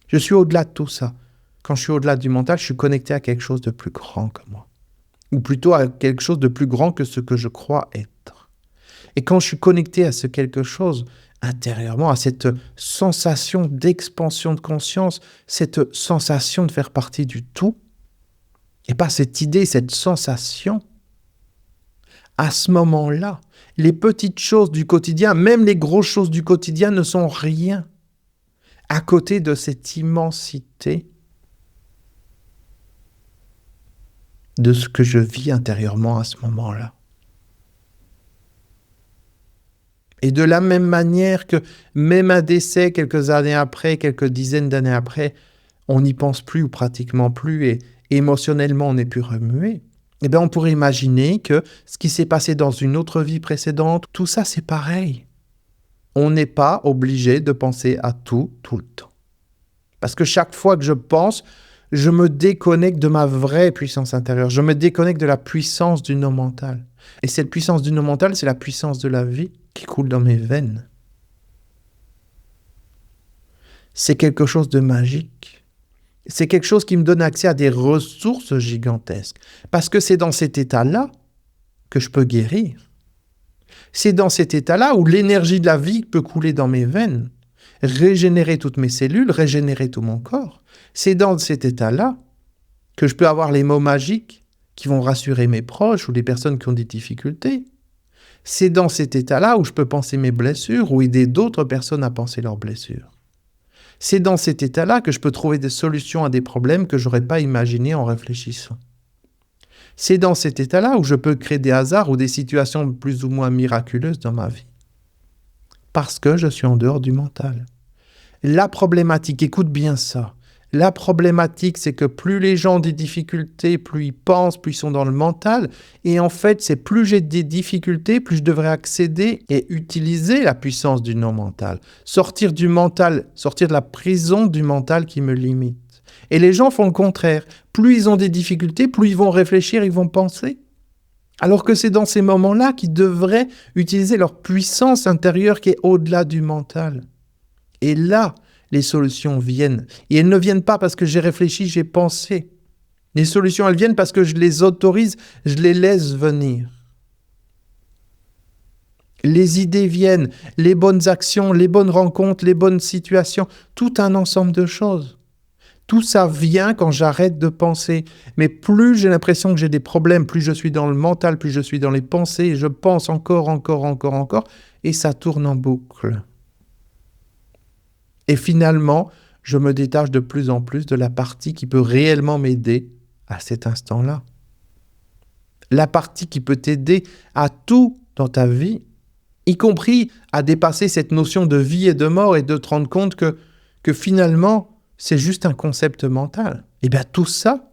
Je suis au-delà de tout ça. Quand je suis au-delà du mental, je suis connecté à quelque chose de plus grand que moi. Ou plutôt à quelque chose de plus grand que ce que je crois être. Et quand je suis connecté à ce quelque chose, intérieurement, à cette sensation d'expansion de conscience, cette sensation de faire partie du tout, et pas cette idée, cette sensation, à ce moment-là, les petites choses du quotidien, même les grosses choses du quotidien ne sont rien à côté de cette immensité de ce que je vis intérieurement à ce moment-là. Et de la même manière que même un décès, quelques années après, quelques dizaines d'années après, on n'y pense plus ou pratiquement plus et émotionnellement on n'est plus remué, eh bien on pourrait imaginer que ce qui s'est passé dans une autre vie précédente, tout ça c'est pareil. On n'est pas obligé de penser à tout le temps. Parce que chaque fois que je pense, je me déconnecte de ma vraie puissance intérieure. Je me déconnecte de la puissance du non-mental. Et cette puissance du non-mental, c'est la puissance de la vie qui coule dans mes veines. C'est quelque chose de magique. C'est quelque chose qui me donne accès à des ressources gigantesques. Parce que c'est dans cet état-là que je peux guérir. C'est dans cet état-là où l'énergie de la vie peut couler dans mes veines, régénérer toutes mes cellules, régénérer tout mon corps. C'est dans cet état-là que je peux avoir les mots magiques qui vont rassurer mes proches ou les personnes qui ont des difficultés. C'est dans cet état-là où je peux penser mes blessures ou aider d'autres personnes à penser leurs blessures. C'est dans cet état-là que je peux trouver des solutions à des problèmes que je n'aurais pas imaginés en réfléchissant. C'est dans cet état-là où je peux créer des hasards ou des situations plus ou moins miraculeuses dans ma vie. Parce que je suis en dehors du mental. La problématique, écoute bien ça, la problématique, c'est que plus les gens ont des difficultés, plus ils pensent, plus ils sont dans le mental. Et en fait, c'est plus j'ai des difficultés, plus je devrais accéder et utiliser la puissance du non-mental. Sortir du mental, sortir de la prison du mental qui me limite. Et les gens font le contraire. Plus ils ont des difficultés, plus ils vont réfléchir, ils vont penser. Alors que c'est dans ces moments-là qu'ils devraient utiliser leur puissance intérieure qui est au-delà du mental. Et là, les solutions viennent. Et elles ne viennent pas parce que j'ai réfléchi, j'ai pensé. Les solutions, elles viennent parce que je les autorise, je les laisse venir. Les idées viennent, les bonnes actions, les bonnes rencontres, les bonnes situations, tout un ensemble de choses. Tout ça vient quand j'arrête de penser. Mais plus j'ai l'impression que j'ai des problèmes, plus je suis dans le mental, plus je suis dans les pensées, et je pense encore, et ça tourne en boucle. Et finalement, je me détache de plus en plus de la partie qui peut réellement m'aider à cet instant-là. La partie qui peut t'aider à tout dans ta vie, y compris à dépasser cette notion de vie et de mort et de te rendre compte que finalement, c'est juste un concept mental. Et bien tout ça,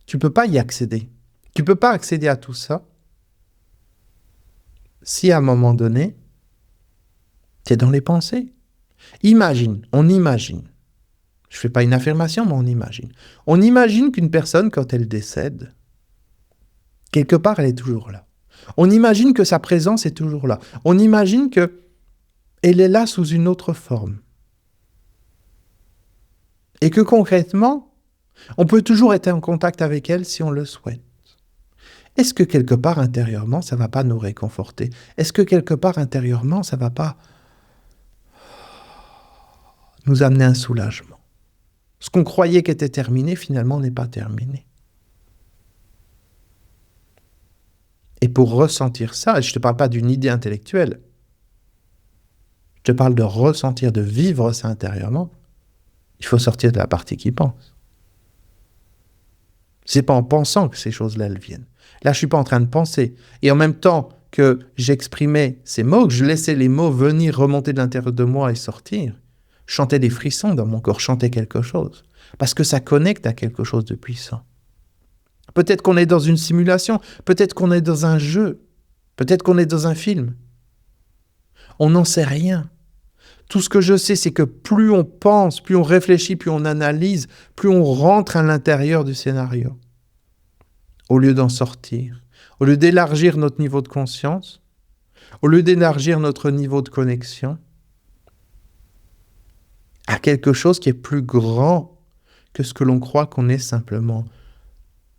tu ne peux pas y accéder. Tu ne peux pas accéder à tout ça si à un moment donné, tu es dans les pensées. On imagine. Je ne fais pas une affirmation, mais on imagine. On imagine qu'une personne, quand elle décède, quelque part, elle est toujours là. On imagine que sa présence est toujours là. On imagine qu'elle est là sous une autre forme. Et que concrètement, on peut toujours être en contact avec elle si on le souhaite. Est-ce que quelque part intérieurement, ça ne va pas nous réconforter? Est-ce que quelque part intérieurement, ça ne va pas nous amener un soulagement? Ce qu'on croyait qu'était terminé, finalement, n'est pas terminé. Et pour ressentir ça, je ne te parle pas d'une idée intellectuelle, je te parle de ressentir, de vivre ça intérieurement, il faut sortir de la partie qui pense. C'est pas en pensant que ces choses-là, elles viennent. Là, je suis pas en train de penser. Et en même temps que j'exprimais ces mots, que je laissais les mots venir remonter de l'intérieur de moi et sortir, je chantais des frissons dans mon corps, je chantais quelque chose. Parce que ça connecte à quelque chose de puissant. Peut-être qu'on est dans une simulation, peut-être qu'on est dans un jeu, peut-être qu'on est dans un film. On n'en sait rien. Tout ce que je sais, c'est que plus on pense, plus on réfléchit, plus on analyse, plus on rentre à l'intérieur du scénario. Au lieu d'en sortir, au lieu d'élargir notre niveau de conscience, au lieu d'élargir notre niveau de connexion à quelque chose qui est plus grand que ce que l'on croit qu'on est simplement.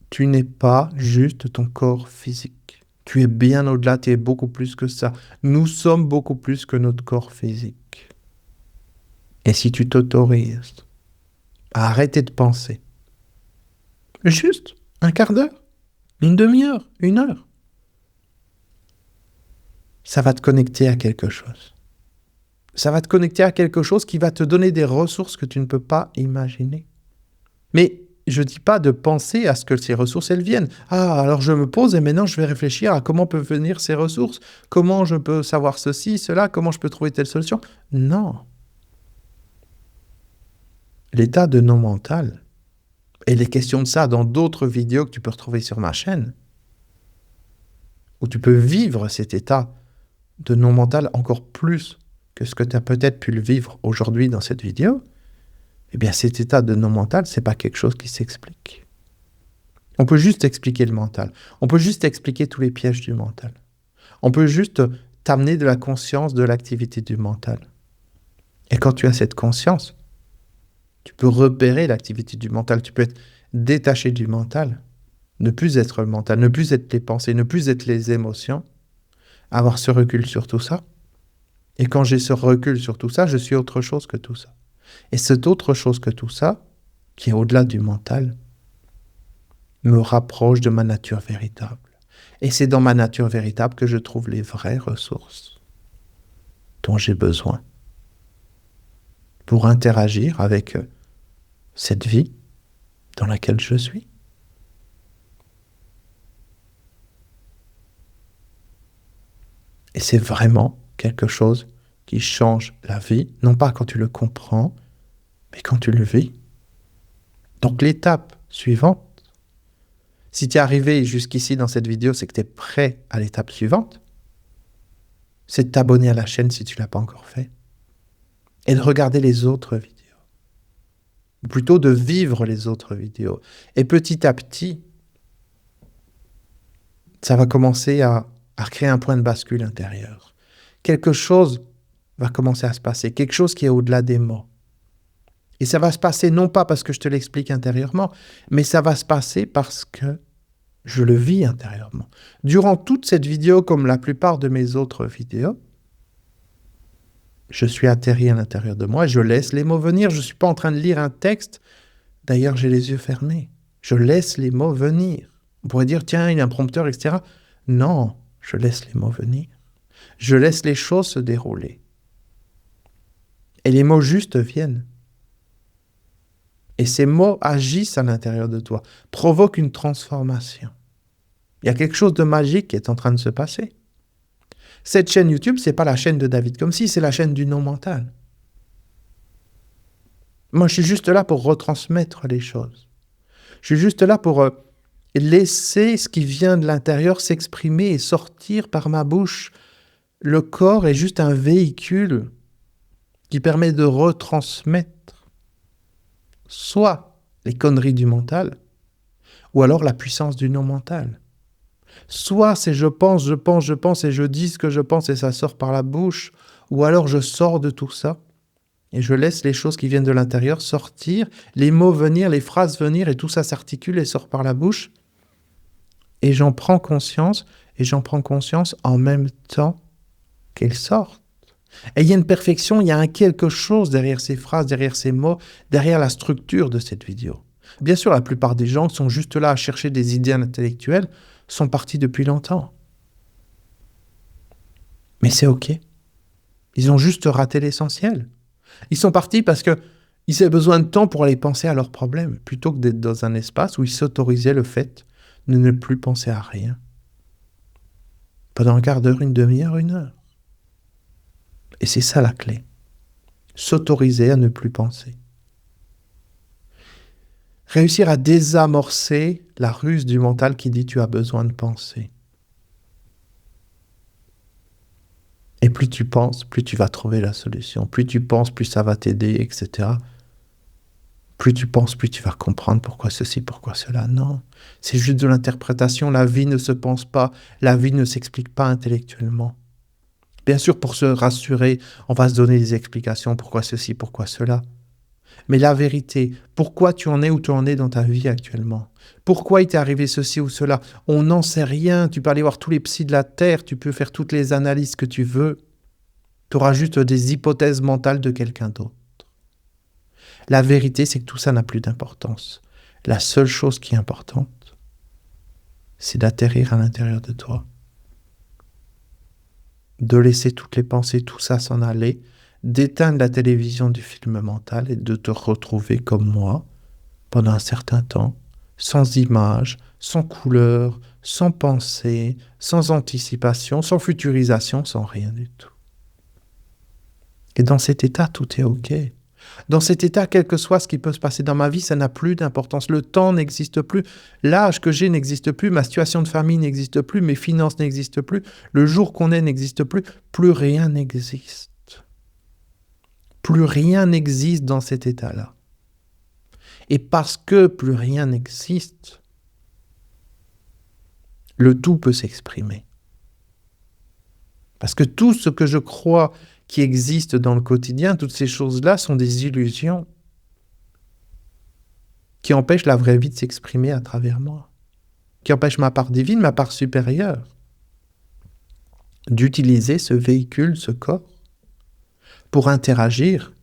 Tu n'es pas juste ton corps physique. Tu es bien au-delà, tu es beaucoup plus que ça. Nous sommes beaucoup plus que notre corps physique. Et si tu t'autorises à arrêter de penser, juste un quart d'heure, une demi-heure, une heure, ça va te connecter à quelque chose. Ça va te connecter à quelque chose qui va te donner des ressources que tu ne peux pas imaginer. Mais je ne dis pas de penser à ce que ces ressources, elles viennent. Ah, alors je me pose et maintenant je vais réfléchir à comment peuvent venir ces ressources, comment je peux savoir ceci, cela, comment je peux trouver telle solution. Non. L'état de non-mental, et les questions de ça dans d'autres vidéos que tu peux retrouver sur ma chaîne, où tu peux vivre cet état de non-mental encore plus que ce que tu as peut-être pu le vivre aujourd'hui dans cette vidéo, eh bien cet état de non-mental, ce n'est pas quelque chose qui s'explique. On peut juste expliquer le mental. On peut juste expliquer tous les pièges du mental. On peut juste t'amener de la conscience de l'activité du mental. Et quand tu as cette conscience, tu peux repérer l'activité du mental, tu peux être détaché du mental, ne plus être le mental, ne plus être les pensées, ne plus être les émotions, avoir ce recul sur tout ça. Et quand j'ai ce recul sur tout ça, je suis autre chose que tout ça. Et cette autre chose que tout ça, qui est au-delà du mental, me rapproche de ma nature véritable. Et c'est dans ma nature véritable que je trouve les vraies ressources dont j'ai besoin pour interagir avec cette vie dans laquelle je suis. Et c'est vraiment quelque chose qui change la vie, non pas quand tu le comprends, mais quand tu le vis. Donc l'étape suivante, si tu es arrivé jusqu'ici dans cette vidéo, c'est que tu es prêt à l'étape suivante, c'est de t'abonner à la chaîne si tu ne l'as pas encore fait, et de regarder les autres vidéos, ou plutôt de vivre les autres vidéos. Et petit à petit, ça va commencer à créer un point de bascule intérieur. Quelque chose va commencer à se passer, quelque chose qui est au-delà des mots. Et ça va se passer non pas parce que je te l'explique intérieurement, mais ça va se passer parce que je le vis intérieurement. Durant toute cette vidéo, comme la plupart de mes autres vidéos, je suis atterri à l'intérieur de moi, je laisse les mots venir, je ne suis pas en train de lire un texte. D'ailleurs, j'ai les yeux fermés. Je laisse les mots venir. On pourrait dire, tiens, il y a un prompteur, etc. Non, je laisse les mots venir. Je laisse les choses se dérouler. Et les mots justes viennent. Et ces mots agissent à l'intérieur de toi, provoquent une transformation. Il y a quelque chose de magique qui est en train de se passer. Cette chaîne YouTube, ce n'est pas la chaîne de David comme si, c'est la chaîne du non mental. Moi, je suis juste là pour retransmettre les choses. Je suis juste là pour laisser ce qui vient de l'intérieur s'exprimer et sortir par ma bouche. Le corps est juste un véhicule qui permet de retransmettre soit les conneries du mental, ou alors la puissance du non mental. Soit c'est je pense et je dis ce que je pense et ça sort par la bouche, ou alors je sors de tout ça et je laisse les choses qui viennent de l'intérieur sortir, les mots venir, les phrases venir et tout ça s'articule et sort par la bouche. Et j'en prends conscience en même temps qu'elles sortent. Et il y a une perfection, il y a un quelque chose derrière ces phrases, derrière ces mots, derrière la structure de cette vidéo. Bien sûr, la plupart des gens qui sont juste là à chercher des idées intellectuelles sont partis depuis longtemps. Mais c'est OK. Ils ont juste raté l'essentiel. Ils sont partis parce qu'ils avaient besoin de temps pour aller penser à leurs problèmes, plutôt que d'être dans un espace où ils s'autorisaient le fait de ne plus penser à rien. Pendant un quart d'heure, une demi-heure, une heure. Et c'est ça la clé. S'autoriser à ne plus penser. Réussir à désamorcer la ruse du mental qui dit tu as besoin de penser. Et plus tu penses, plus tu vas trouver la solution. Plus tu penses, plus ça va t'aider, etc. Plus tu penses, plus tu vas comprendre pourquoi ceci, pourquoi cela. Non, c'est juste de l'interprétation. La vie ne se pense pas. La vie ne s'explique pas intellectuellement. Bien sûr, pour se rassurer, on va se donner des explications. Pourquoi ceci, pourquoi cela. Mais la vérité, pourquoi tu en es où tu en es dans ta vie actuellement? Pourquoi il t'est arrivé ceci ou cela? On n'en sait rien. Tu peux aller voir tous les psys de la Terre. Tu peux faire toutes les analyses que tu veux. Tu auras juste des hypothèses mentales de quelqu'un d'autre. La vérité, c'est que tout ça n'a plus d'importance. La seule chose qui est importante, c'est d'atterrir à l'intérieur de toi. De laisser toutes les pensées, tout ça s'en aller, d'éteindre la télévision du film mental et de te retrouver comme moi, pendant un certain temps, sans images, sans couleurs, sans pensée, sans anticipation, sans futurisation, sans rien du tout. Et dans cet état, tout est OK. Dans cet état, quel que soit ce qui peut se passer dans ma vie, ça n'a plus d'importance. Le temps n'existe plus, l'âge que j'ai n'existe plus, ma situation de famille n'existe plus, mes finances n'existent plus, le jour qu'on est n'existe plus, plus rien n'existe. Plus rien n'existe dans cet état-là. Et parce que plus rien n'existe, le tout peut s'exprimer. Parce que tout ce que je crois qui existe dans le quotidien, toutes ces choses-là sont des illusions qui empêchent la vraie vie de s'exprimer à travers moi, qui empêchent ma part divine, ma part supérieure, d'utiliser ce véhicule, ce corps, pour interagir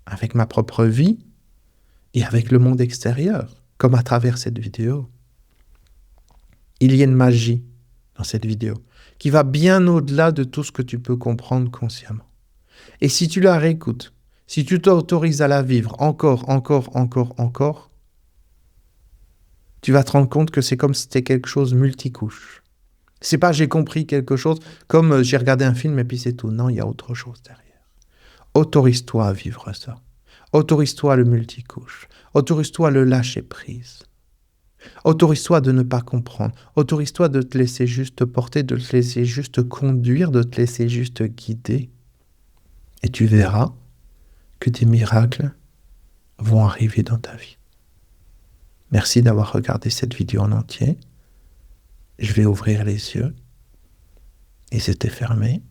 avec ma propre vie et avec le monde extérieur, comme à travers cette vidéo. Il y a une magie dans cette vidéo qui va bien au-delà de tout ce que tu peux comprendre consciemment. Et si tu la réécoutes, si tu t'autorises à la vivre encore, tu vas te rendre compte que c'est comme si c'était quelque chose multicouche. C'est pas j'ai compris quelque chose, comme j'ai regardé un film et puis c'est tout. Non, il y a autre chose derrière. Autorise-toi à vivre ça. Autorise-toi le multicouche. Autorise-toi le lâcher prise. Autorise-toi de ne pas comprendre. Autorise-toi de te laisser juste porter, de te laisser juste conduire, de te laisser juste guider. Et tu verras que des miracles vont arriver dans ta vie. Merci d'avoir regardé cette vidéo en entier. Je vais ouvrir les yeux. Ils étaient fermés.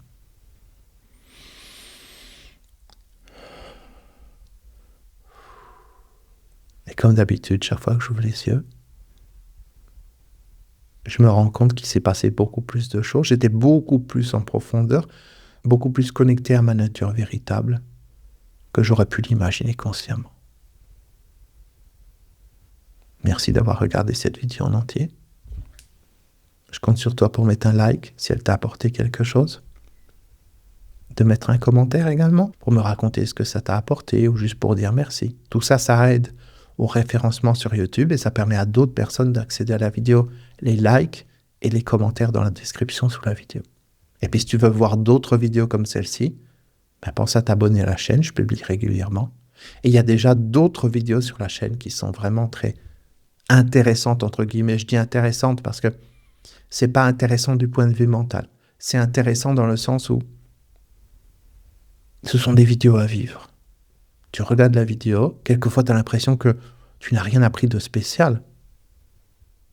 Et comme d'habitude, chaque fois que j'ouvre les yeux, je me rends compte qu'il s'est passé beaucoup plus de choses. J'étais beaucoup plus en profondeur, beaucoup plus connecté à ma nature véritable que j'aurais pu l'imaginer consciemment. Merci d'avoir regardé cette vidéo en entier. Je compte sur toi pour mettre un like si elle t'a apporté quelque chose. De mettre un commentaire également pour me raconter ce que ça t'a apporté ou juste pour dire merci. Tout ça, ça aide au référencement sur YouTube et ça permet à d'autres personnes d'accéder à la vidéo. Les likes et les commentaires dans la description sous la vidéo. Et puis si tu veux voir d'autres vidéos comme celle-ci, pense à t'abonner à la chaîne, je publie régulièrement. Et il y a déjà d'autres vidéos sur la chaîne qui sont vraiment très intéressantes, entre guillemets. Je dis intéressantes parce que c'est pas intéressant du point de vue mental. C'est intéressant dans le sens où ce sont des vidéos à vivre. Tu regardes la vidéo, quelquefois tu as l'impression que tu n'as rien appris de spécial.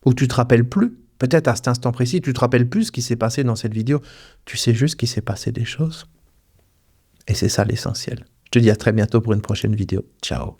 Ou tu te rappelles plus. Peut-être à cet instant précis, tu te rappelles plus ce qui s'est passé dans cette vidéo. Tu sais juste qu'il s'est passé des choses. Et c'est ça l'essentiel. Je te dis à très bientôt pour une prochaine vidéo. Ciao.